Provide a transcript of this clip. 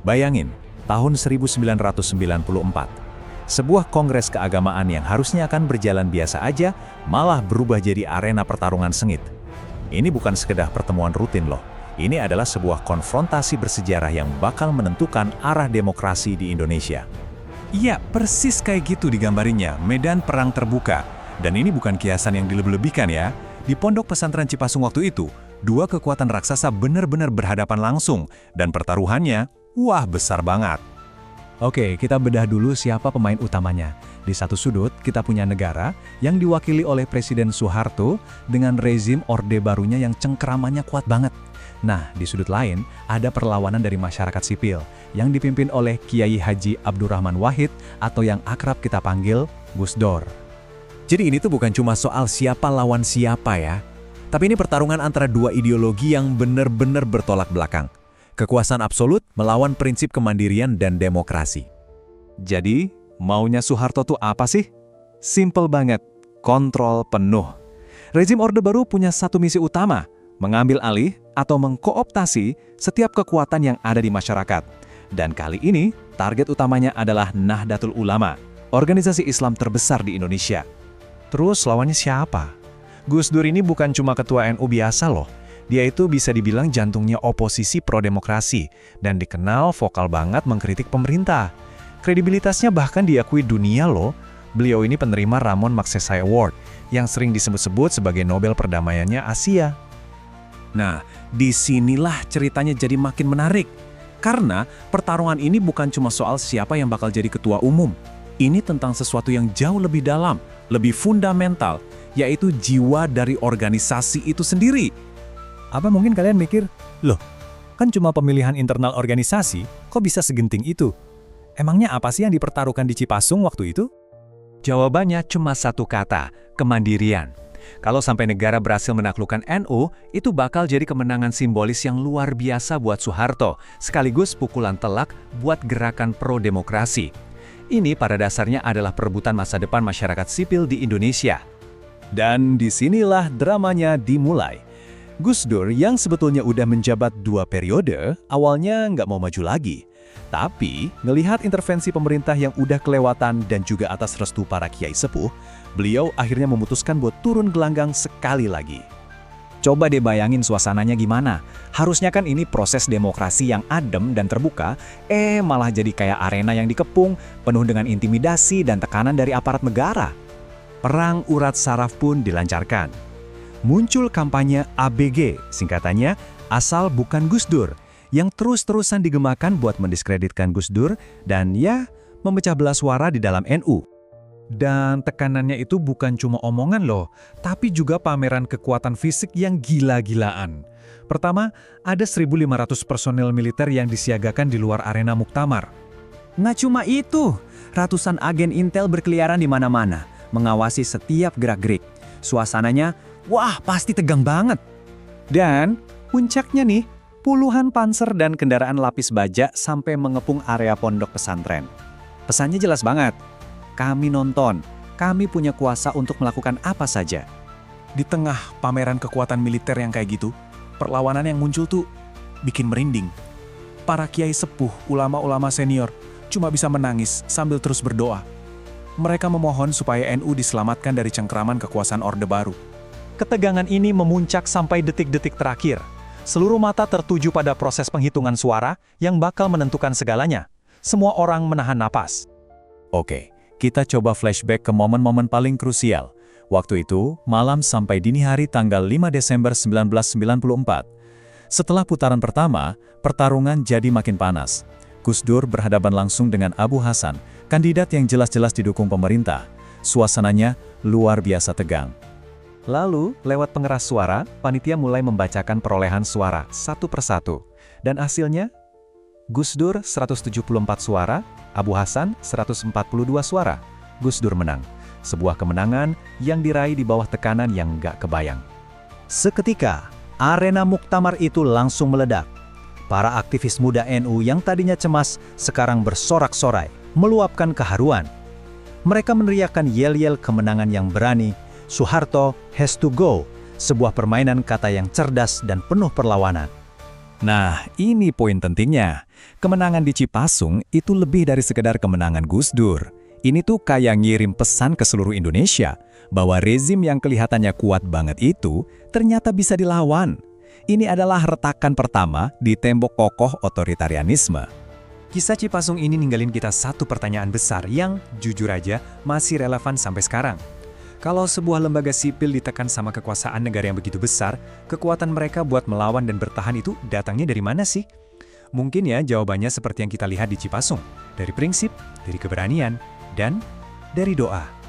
Bayangin, tahun 1994, sebuah kongres keagamaan yang harusnya akan berjalan biasa aja, malah berubah jadi arena pertarungan sengit. Ini bukan sekedar pertemuan rutin loh, ini adalah sebuah konfrontasi bersejarah yang bakal menentukan arah demokrasi di Indonesia. Iya, persis kayak gitu digambarinnya, medan perang terbuka. Dan ini bukan kiasan yang dilebih-lebihkan ya. Di Pondok Pesantren Cipasung waktu itu, dua kekuatan raksasa benar-benar berhadapan langsung, dan pertaruhannya, wah besar banget. Oke, kita bedah dulu siapa pemain utamanya. Di satu sudut, kita punya negara yang diwakili oleh Presiden Soeharto dengan rezim Orde Barunya yang cengkeramannya kuat banget. Nah, di sudut lain, ada perlawanan dari masyarakat sipil yang dipimpin oleh Kiai Haji Abdurrahman Wahid atau yang akrab kita panggil Gus Dur. Jadi ini tuh bukan cuma soal siapa lawan siapa ya, tapi ini pertarungan antara dua ideologi yang benar-benar bertolak belakang. Kekuasaan absolut melawan prinsip kemandirian dan demokrasi. Jadi, maunya Soeharto tuh apa sih? Simple banget, kontrol penuh. Rezim Orde Baru punya satu misi utama, mengambil alih atau mengkooptasi setiap kekuatan yang ada di masyarakat. Dan kali ini, target utamanya adalah Nahdlatul Ulama, organisasi Islam terbesar di Indonesia. Terus lawannya siapa? Gus Dur ini bukan cuma ketua NU biasa loh. Dia itu bisa dibilang jantungnya oposisi pro-demokrasi dan dikenal vokal banget mengkritik pemerintah. Kredibilitasnya bahkan diakui dunia loh. Beliau ini penerima Ramon Magsaysay Award yang sering disebut-sebut sebagai Nobel perdamaiannya Asia. Nah, disinilah ceritanya jadi makin menarik. Karena pertarungan ini bukan cuma soal siapa yang bakal jadi ketua umum. Ini tentang sesuatu yang jauh lebih dalam, lebih fundamental, yaitu jiwa dari organisasi itu sendiri. Apa mungkin kalian mikir, loh, kan cuma pemilihan internal organisasi, kok bisa segenting itu? Emangnya apa sih yang dipertaruhkan di Cipasung waktu itu? Jawabannya cuma satu kata, kemandirian. Kalau sampai negara berhasil menaklukkan NU, itu bakal jadi kemenangan simbolis yang luar biasa buat Soeharto, sekaligus pukulan telak buat gerakan pro-demokrasi. Ini pada dasarnya adalah perebutan masa depan masyarakat sipil di Indonesia. Dan disinilah dramanya dimulai. Gus Dur yang sebetulnya udah menjabat 2 periode, awalnya nggak mau maju lagi. Tapi, ngelihat intervensi pemerintah yang udah kelewatan dan juga atas restu para kiai sepuh, beliau akhirnya memutuskan buat turun gelanggang sekali lagi. Coba deh bayangin suasananya gimana. Harusnya kan ini proses demokrasi yang adem dan terbuka, malah jadi kayak arena yang dikepung, penuh dengan intimidasi dan tekanan dari aparat negara. Perang urat saraf pun dilancarkan. Muncul kampanye ABG, singkatannya Asal Bukan Gus Dur, yang terus-terusan digemakan buat mendiskreditkan Gus Dur dan ya, memecah belah suara di dalam NU. Dan tekanannya itu bukan cuma omongan loh, tapi juga pameran kekuatan fisik yang gila-gilaan. Pertama, ada 1.500 personil militer yang disiagakan di luar arena muktamar. Nggak cuma itu, ratusan agen intel berkeliaran di mana-mana, mengawasi setiap gerak-gerik. Suasananya, wah pasti tegang banget. Dan puncaknya nih, puluhan panser dan kendaraan lapis baja sampai mengepung area pondok pesantren. Pesannya jelas banget. Kami nonton, kami punya kuasa untuk melakukan apa saja. Di tengah pameran kekuatan militer yang kayak gitu, perlawanan yang muncul tuh bikin merinding. Para kiai sepuh, ulama-ulama senior, cuma bisa menangis sambil terus berdoa. Mereka memohon supaya NU diselamatkan dari cengkeraman kekuasaan Orde Baru. Ketegangan ini memuncak sampai detik-detik terakhir. Seluruh mata tertuju pada proses penghitungan suara yang bakal menentukan segalanya. Semua orang menahan napas. Oke, kita coba flashback ke momen-momen paling krusial. Waktu itu, malam sampai dini hari tanggal 5 Desember 1994. Setelah putaran pertama, pertarungan jadi makin panas. Gus Dur berhadapan langsung dengan Abu Hasan, kandidat yang jelas-jelas didukung pemerintah. Suasananya luar biasa tegang. Lalu, lewat pengeras suara, panitia mulai membacakan perolehan suara satu persatu. Dan hasilnya, Gus Dur 174 suara, Abu Hasan 142 suara. Gus Dur menang. Sebuah kemenangan yang diraih di bawah tekanan yang nggak kebayang. Seketika, arena muktamar itu langsung meledak. Para aktivis muda NU yang tadinya cemas, sekarang bersorak-sorai, meluapkan keharuan. Mereka meneriakkan yel-yel kemenangan yang berani, Soeharto has to go, sebuah permainan kata yang cerdas dan penuh perlawanan. Nah, ini poin pentingnya. Kemenangan di Cipasung itu lebih dari sekedar kemenangan Gus Dur. Ini tuh kayak ngirim pesan ke seluruh Indonesia bahwa rezim yang kelihatannya kuat banget itu ternyata bisa dilawan. Ini adalah retakan pertama di tembok kokoh otoritarianisme. Kisah Cipasung ini ninggalin kita satu pertanyaan besar yang, jujur aja, masih relevan sampai sekarang. Kalau sebuah lembaga sipil ditekan sama kekuasaan negara yang begitu besar, kekuatan mereka buat melawan dan bertahan itu datangnya dari mana sih? Mungkin ya jawabannya seperti yang kita lihat di Cipasung, dari prinsip, dari keberanian, dan dari doa.